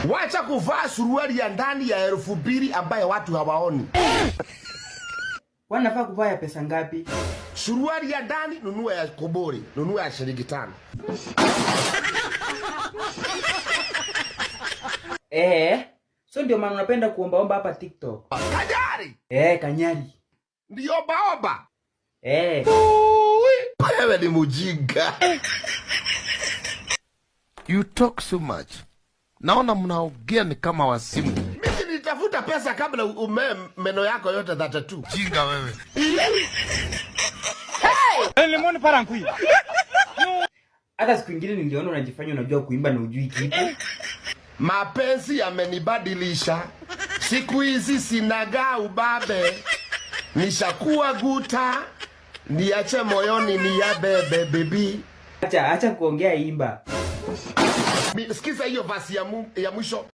Wacha kuvaa suruali ya ndani ya 2,000 ambaye watu hawaoni. Wanafaa kuvaa ya pesa ngapi? Suruali ya ndani nunua ya kobori, nunua ya shilingi 5. So ndio maana unapenda kuombaomba hapa TikTok. Kanyari! Kanyari. Ndio baomba. Wewe ni mjinga. You talk so much. Naona mnaongea ni kama wasimu. Mimi nitafuta pesa kabla meno yako yote 32. Jinga wewe. Lemon parankui. Hata siku nyingine niliona unajifanya unajua kuimba na ujui kitu. Mapenzi yamenibadilisha. Siku hizi sinaga ubabe. Nishakuwa guta. Niache moyoni ni ya bebe baby. Acha kuongea, imba. Sikiza hiyo verse ya mwisho.